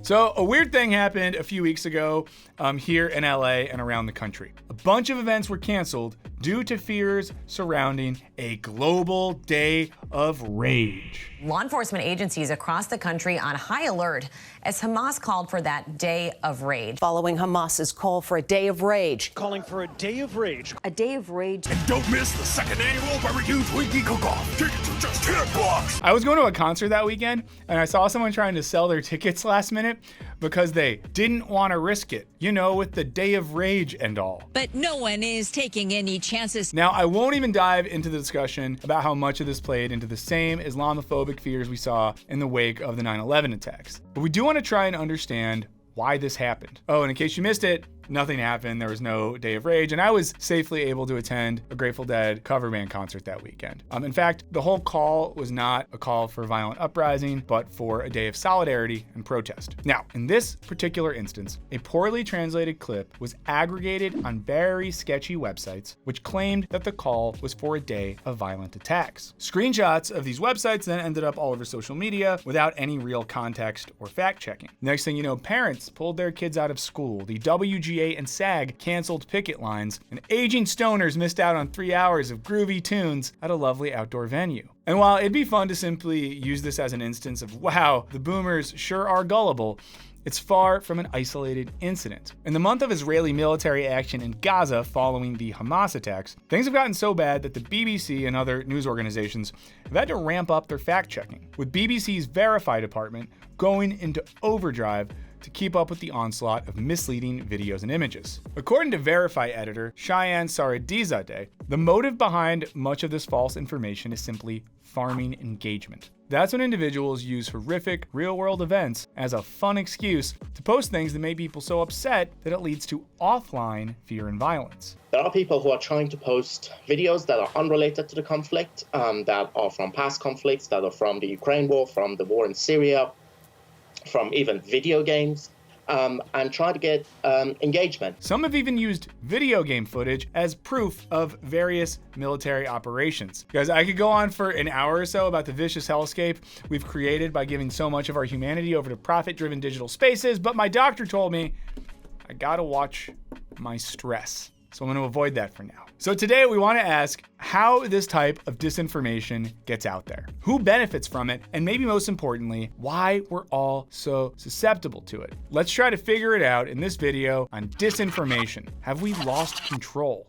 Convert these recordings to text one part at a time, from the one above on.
So a weird thing happened a few weeks ago here in LA and around the country. A bunch of events were canceled due to fears surrounding a global day of rage. Law enforcement agencies across the country on high alert as Hamas called for that day of rage. Following Hamas's call for a day of rage. Calling for a day of rage. A day of rage. And don't miss the second annual barbecue Twinkie cook-off. Tickets are just $10. I was going to a concert that weekend and I saw someone trying to sell their tickets last minute because they didn't want to risk it, you know, with the day of rage and all. But no one is taking any chances. Now, I won't even dive into the discussion about how much of this played into the same Islamophobic fears we saw in the wake of the 9/11 attacks. But we do want to try and understand why this happened. Oh, and in case you missed it, nothing happened. There was no day of rage, and I was safely able to attend a Grateful Dead cover band concert that weekend. In fact, the whole call was not a call for violent uprising, but for a day of solidarity and protest. Now, in this particular instance, a poorly translated clip was aggregated on very sketchy websites, which claimed that the call was for a day of violent attacks. Screenshots of these websites then ended up all over social media without any real context or fact checking. Next thing you know, parents pulled their kids out of school. The WGA and SAG canceled picket lines, and aging stoners missed out on 3 hours of groovy tunes at a lovely outdoor venue. And while it'd be fun to simply use this as an instance of, wow, the boomers sure are gullible, it's far from an isolated incident. In the month of Israeli military action in Gaza following the Hamas attacks, things have gotten so bad that the BBC and other news organizations have had to ramp up their fact-checking, with BBC's Verify department going into overdrive to keep up with the onslaught of misleading videos and images. According to Verify editor Cheyenne Saradizadeh, the motive behind much of this false information is simply farming engagement. That's when individuals use horrific real-world events as a fun excuse to post things that make people so upset that it leads to offline fear and violence. There are people who are trying to post videos that are unrelated to the conflict, that are from past conflicts, that are from the Ukraine war, from the war in Syria, from even video games, and try to get engagement. Some have even used video game footage as proof of various military operations. Guys, I could go on for an hour or so about the vicious hellscape we've created by giving so much of our humanity over to profit-driven digital spaces, but my doctor told me I gotta watch my stress. So I'm going to avoid that for now. So today we want to ask how this type of disinformation gets out there, who benefits from it, and maybe most importantly, why we're all so susceptible to it. Let's try to figure it out in this video on disinformation. Have we lost control?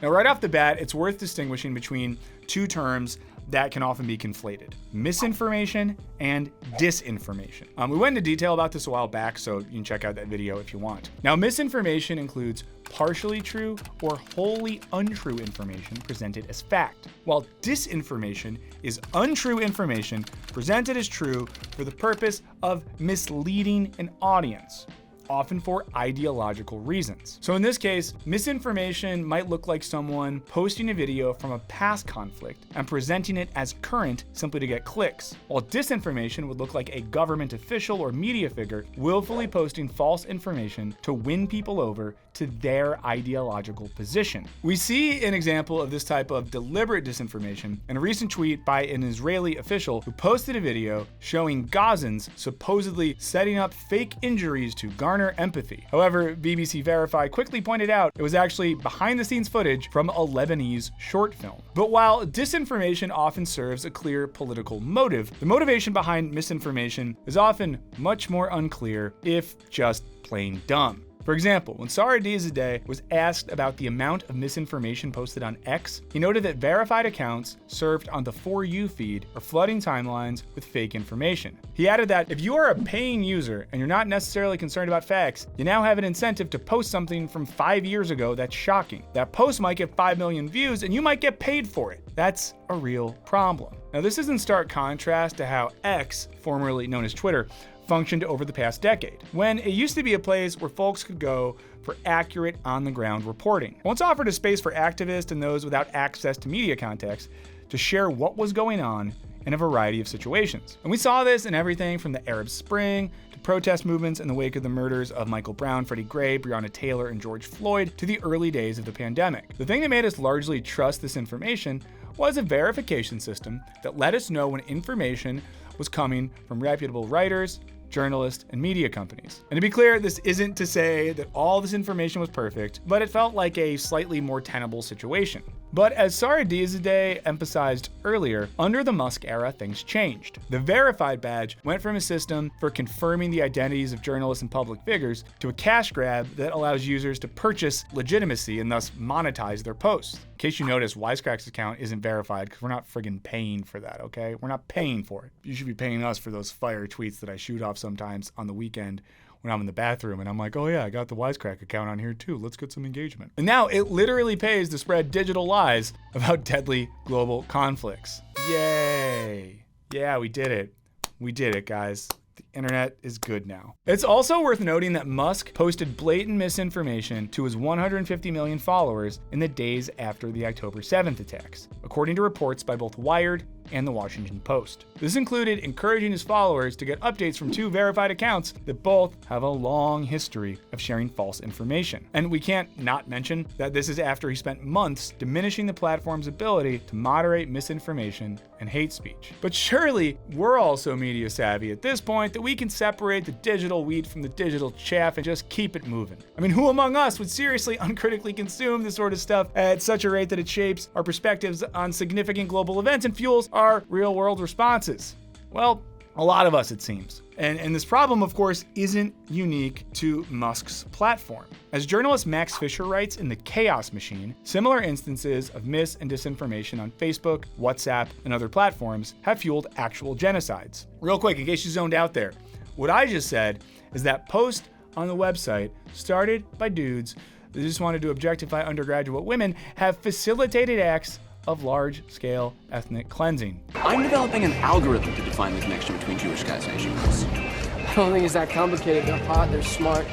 Now, right off the bat, it's worth distinguishing between two terms that can often be conflated: misinformation and disinformation. We went into detail about this a while back, so you can check out that video if you want. Now, misinformation includes partially true or wholly untrue information presented as fact, while disinformation is untrue information presented as true for the purpose of misleading an audience, often for ideological reasons. So in this case, misinformation might look like someone posting a video from a past conflict and presenting it as current simply to get clicks, while disinformation would look like a government official or media figure willfully posting false information to win people over to their ideological position. We see an example of this type of deliberate disinformation in a recent tweet by an Israeli official who posted a video showing Gazans supposedly setting up fake injuries to garner empathy. However, BBC Verify quickly pointed out it was actually behind-the-scenes footage from a Lebanese short film. But while disinformation often serves a clear political motive, the motivation behind misinformation is often much more unclear, if just plain dumb. For example, when Saradizadeh was asked about the amount of misinformation posted on X, he noted that verified accounts served on the For You feed are flooding timelines with fake information. He added that if you are a paying user and you're not necessarily concerned about facts, you now have an incentive to post something from 5 years ago that's shocking. That post might get 5 million views and you might get paid for it. That's a real problem. Now, this is in stark contrast to how X, formerly known as Twitter, functioned over the past decade, when it used to be a place where folks could go for accurate, on-the-ground reporting. Once offered a space for activists and those without access to media context to share what was going on in a variety of situations. And we saw this in everything from the Arab Spring to protest movements in the wake of the murders of Michael Brown, Freddie Gray, Breonna Taylor, and George Floyd to the early days of the pandemic. The thing that made us largely trust this information was a verification system that let us know when information was coming from reputable writers, journalists, and media companies. And to be clear, this isn't to say that all this information was perfect, but it felt like a slightly more tenable situation. But as Sara Diazadeh emphasized earlier, under the Musk era, things changed. The verified badge went from a system for confirming the identities of journalists and public figures to a cash grab that allows users to purchase legitimacy and thus monetize their posts. In case you notice, Wisecrack's account isn't verified because we're not friggin' paying for that, okay? We're not paying for it. You should be paying us for those fire tweets that I shoot off sometimes on the weekend when I'm in the bathroom and I'm like, oh yeah, I got the Wisecrack account on here too. Let's get some engagement. And now it literally pays to spread digital lies about deadly global conflicts. Yay. Yeah, we did it. We did it, guys. The internet is good now. It's also worth noting that Musk posted blatant misinformation to his 150 million followers in the days after the October 7th attacks, according to reports by both Wired and the Washington Post. This included encouraging his followers to get updates from two verified accounts that both have a long history of sharing false information. And we can't not mention that this is after he spent months diminishing the platform's ability to moderate misinformation and hate speech. But surely we're all so media savvy at this point that we can separate the digital wheat from the digital chaff and just keep it moving. I mean, who among us would seriously uncritically consume this sort of stuff at such a rate that it shapes our perspectives on significant global events and fuels our real-world responses? Well, a lot of us, it seems. And this problem, of course, isn't unique to Musk's platform. As journalist Max Fisher writes in The Chaos Machine, similar instances of mis- and disinformation on Facebook, WhatsApp, and other platforms have fueled actual genocides. Real quick, in case you zoned out there, what I just said is that post on the website started by dudes that just wanted to objectify undergraduate women have facilitated acts of large-scale ethnic cleansing. I'm developing an algorithm to define the connection between Jewish guys and Asian girls. I don't think it's that complicated. They're hot, they're smart,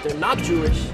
they're not Jewish,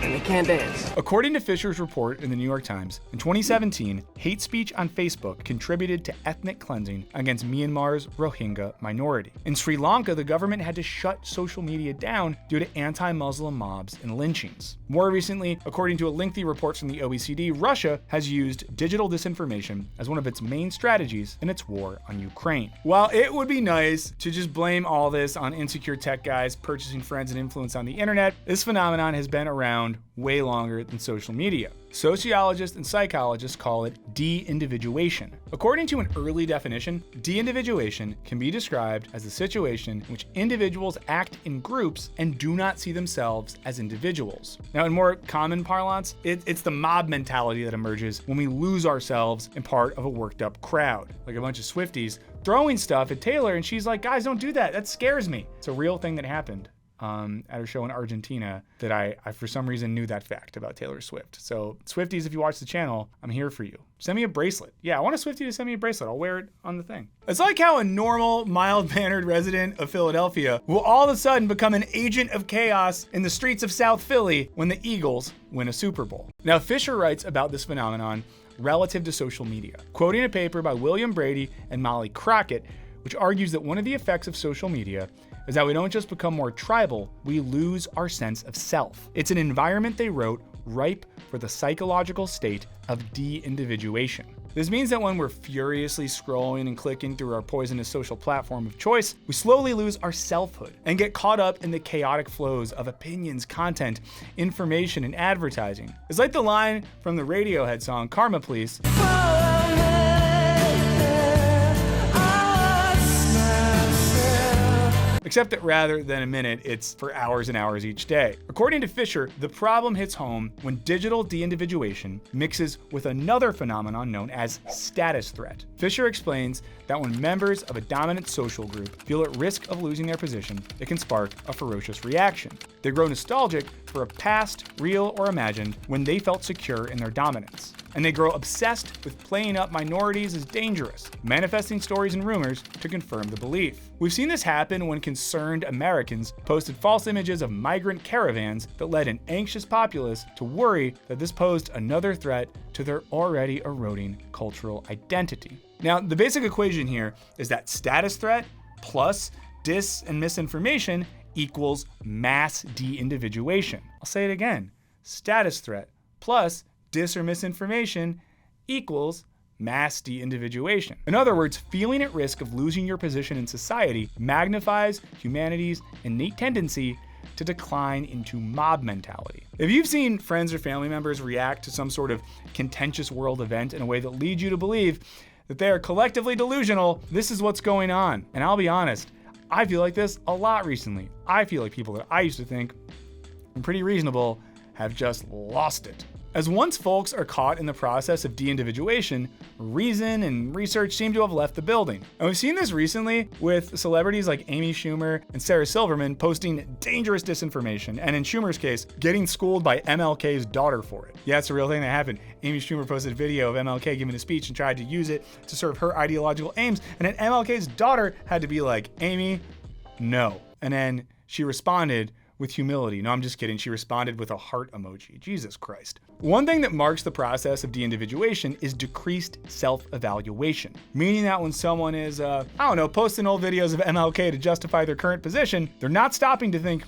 and they can't dance. According to Fisher's report in the New York Times, in 2017, hate speech on Facebook contributed to ethnic cleansing against Myanmar's Rohingya minority. In Sri Lanka, the government had to shut social media down due to anti-Muslim mobs and lynchings. More recently, according to a lengthy report from the OECD, Russia has used digital disinformation as one of its main strategies in its war on Ukraine. While it would be nice to just blame all this on insecure tech guys purchasing friends and influence on the internet, this phenomenon has been around way longer than social media. Sociologists and psychologists call it de-individuation. According to an early definition, de-individuation can be described as a situation in which individuals act in groups and do not see themselves as individuals. Now, in more common parlance, it's the mob mentality that emerges when we lose ourselves in part of a worked up crowd, like a bunch of Swifties throwing stuff at Taylor, and she's like, guys, don't do that. That scares me. It's a real thing that happened at her show in Argentina that I for some reason knew that fact about Taylor Swift. So Swifties, if you watch the channel, I'm here for you. Send me a bracelet. Yeah, I want a Swiftie to send me a bracelet. I'll wear it on the thing. It's like how a normal, mild-mannered resident of Philadelphia will all of a sudden become an agent of chaos in the streets of South Philly when the Eagles win a Super Bowl. Now, Fisher writes about this phenomenon relative to social media, quoting a paper by William Brady and Molly Crockett, which argues that one of the effects of social media is that we don't just become more tribal, we lose our sense of self. It's an environment, they wrote, ripe for the psychological state of de-individuation. This means that when we're furiously scrolling and clicking through our poisonous social platform of choice, we slowly lose our selfhood and get caught up in the chaotic flows of opinions, content, information, and advertising. It's like the line from the Radiohead song, Karma Please. Except that rather than a minute, it's for hours and hours each day. According to Fisher, the problem hits home when digital de-individuation mixes with another phenomenon known as status threat. Fisher explains that when members of a dominant social group feel at risk of losing their position, it can spark a ferocious reaction. They grow nostalgic for a past, real or imagined, when they felt secure in their dominance. And they grow obsessed with playing up minorities as dangerous, manifesting stories and rumors to confirm the belief. We've seen this happen when concerned Americans posted false images of migrant caravans that led an anxious populace to worry that this posed another threat to their already eroding cultural identity. Now, the basic equation here is that status threat plus dis and misinformation equals mass de-individuation. I'll say it again. Status threat plus dis or misinformation equals mass de-individuation. In other words, feeling at risk of losing your position in society magnifies humanity's innate tendency to decline into mob mentality. If you've seen friends or family members react to some sort of contentious world event in a way that leads you to believe that they are collectively delusional, this is what's going on. And I'll be honest, I feel like this a lot recently. I feel like people that I used to think were pretty reasonable have just lost it. As once folks are caught in the process of de-individuation, reason and research seem to have left the building. And we've seen this recently with celebrities like Amy Schumer and Sarah Silverman posting dangerous disinformation, and in Schumer's case, getting schooled by MLK's daughter for it. Yeah, it's a real thing that happened. Amy Schumer posted a video of MLK giving a speech and tried to use it to serve her ideological aims, and then MLK's daughter had to be like, Amy, no. And then she responded with humility. No, I'm just kidding. She responded with a heart emoji. Jesus Christ. One thing that marks the process of de-individuation is decreased self-evaluation, meaning that when someone is, posting old videos of MLK to justify their current position, they're not stopping to think,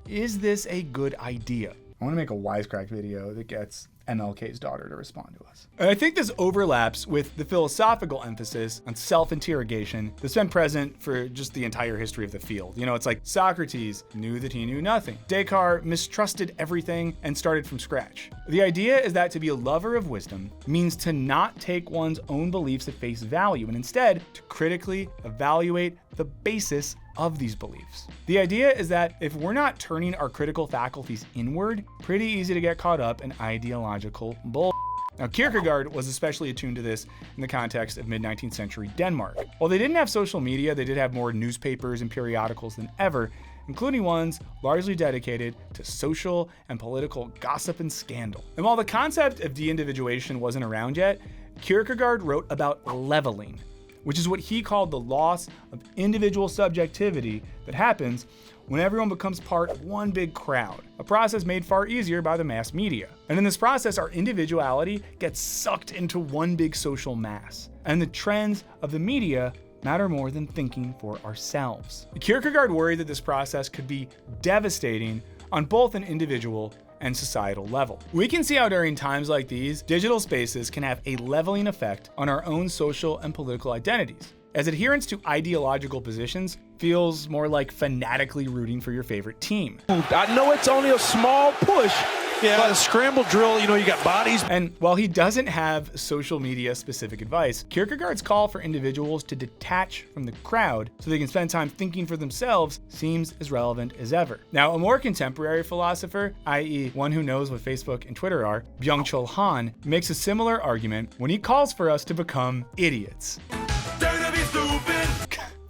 is this a good idea? I want to make a Wisecrack video that gets MLK's daughter to respond to us. And I think this overlaps with the philosophical emphasis on self-interrogation that's been present for just the entire history of the field. You know, it's like Socrates knew that he knew nothing. Descartes mistrusted everything and started from scratch. The idea is that to be a lover of wisdom means to not take one's own beliefs at face value, and instead to critically evaluate the basis of these beliefs. The idea is that if we're not turning our critical faculties inward, pretty easy to get caught up in ideological bull. Now, Kierkegaard was especially attuned to this in the context of mid-19th century Denmark. While they didn't have social media, they did have more newspapers and periodicals than ever, including ones largely dedicated to social and political gossip and scandal. And while the concept of de-individuation wasn't around yet, Kierkegaard wrote about leveling, which is what he called the loss of individual subjectivity that happens when everyone becomes part of one big crowd, a process made far easier by the mass media. And in this process, our individuality gets sucked into one big social mass, and the trends of the media matter more than thinking for ourselves. Kierkegaard worried that this process could be devastating on both an individual and societal level. We can see how during times like these, digital spaces can have a leveling effect on our own social and political identities, as adherence to ideological positions feels more like fanatically rooting for your favorite team. I know it's only a small push. Yeah, but a scramble drill, you got bodies. And while he doesn't have social media specific advice, Kierkegaard's call for individuals to detach from the crowd so they can spend time thinking for themselves seems as relevant as ever. Now, a more contemporary philosopher, i.e. one who knows what Facebook and Twitter are, Byung-Chul Han, makes a similar argument when he calls for us to become idiots.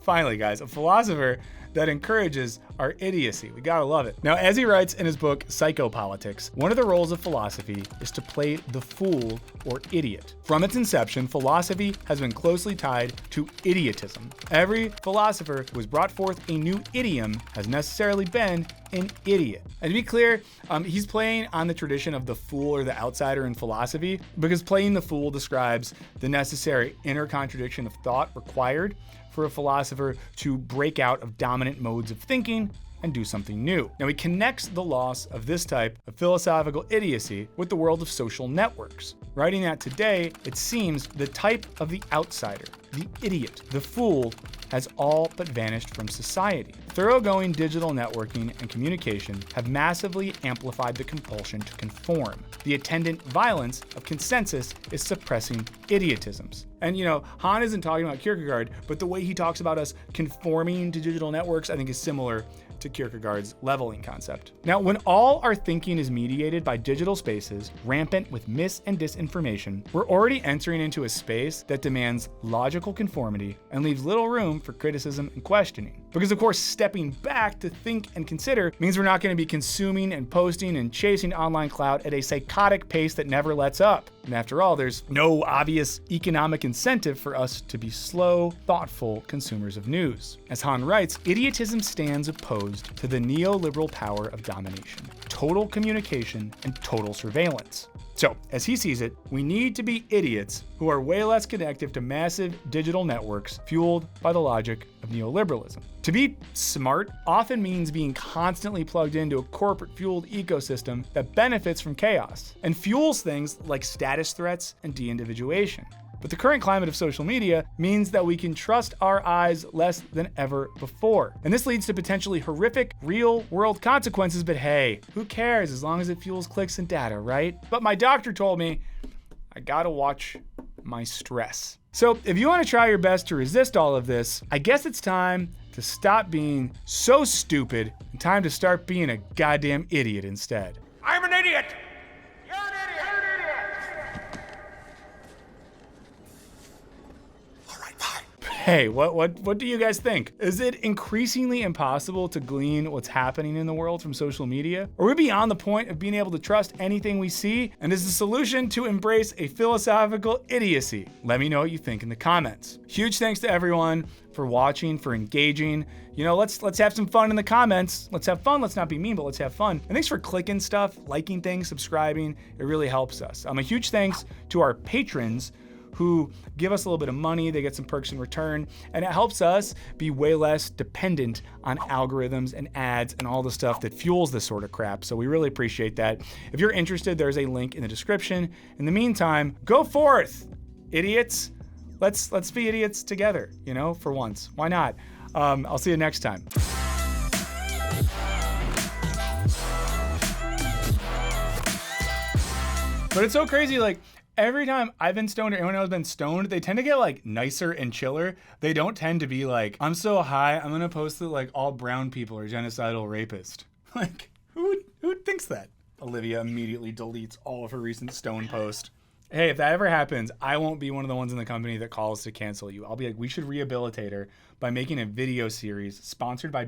Finally, guys, a philosopher that encourages our idiocy. We gotta love it. Now, as he writes in his book, Psychopolitics, one of the roles of philosophy is to play the fool or idiot. From its inception, philosophy has been closely tied to idiotism. Every philosopher who has brought forth a new idiom has necessarily been an idiot. And to be clear, he's playing on the tradition of the fool or the outsider in philosophy, because playing the fool describes the necessary inner contradiction of thought required for a philosopher to break out of dominant modes of thinking and do something new. Now, he connects the loss of this type of philosophical idiocy with the world of social networks, writing that today, it seems the type of the outsider, the idiot, the fool, has all but vanished from society. Thoroughgoing digital networking and communication have massively amplified the compulsion to conform. The attendant violence of consensus is suppressing idiotisms. And Han isn't talking about Kierkegaard, but the way he talks about us conforming to digital networks, I think is similar to Kierkegaard's leveling concept. Now, when all our thinking is mediated by digital spaces rampant with mis and disinformation, we're already entering into a space that demands logical conformity and leaves little room for criticism and questioning. Because of course, stepping back to think and consider means we're not going to be consuming and posting and chasing online clout at a psychotic pace that never lets up. And after all, there's no obvious economic incentive for us to be slow, thoughtful consumers of news. As Han writes, idiotism stands opposed to the neoliberal power of domination, total communication, and total surveillance. So, as he sees it, we need to be idiots who are way less connected to massive digital networks fueled by the logic of neoliberalism. To be smart often means being constantly plugged into a corporate-fueled ecosystem that benefits from chaos and fuels things like status threats and de-individuation. But the current climate of social media means that we can trust our eyes less than ever before. And this leads to potentially horrific, real-world consequences, but hey, who cares as long as it fuels clicks and data, right? But my doctor told me I gotta watch my stress. So if you want to try your best to resist all of this, I guess it's time to stop being so stupid and time to start being a goddamn idiot instead. I'm an idiot! Hey, what do you guys think? Is it increasingly impossible to glean what's happening in the world from social media? Are we beyond the point of being able to trust anything we see? And is the solution to embrace a philosophical idiocy? Let me know what you think in the comments. Huge thanks to everyone for watching, for engaging. You know, let's have some fun in the comments. Let's have fun. Let's not be mean, but let's have fun. And thanks for clicking stuff, liking things, subscribing. It really helps us. A huge thanks to our patrons who give us a little bit of money. They get some perks in return, and it helps us be way less dependent on algorithms and ads and all the stuff that fuels this sort of crap. So we really appreciate that. If you're interested, there's a link in the description. In the meantime, go forth, idiots. Let's be idiots together, you know, for once. Why not? I'll see you next time. But it's so crazy, like, every time I've been stoned or anyone else has been stoned, they tend to get like nicer and chiller. They don't tend to be like, I'm so high, I'm gonna post that like all brown people are genocidal rapists. Like, who thinks that? Olivia immediately deletes all of her recent stone posts. Hey, if that ever happens, I won't be one of the ones in the company that calls to cancel you. I'll be like, we should rehabilitate her by making a video series sponsored by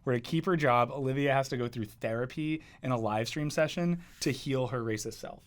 where to keep her job, Olivia has to go through therapy in a live stream session to heal her racist self.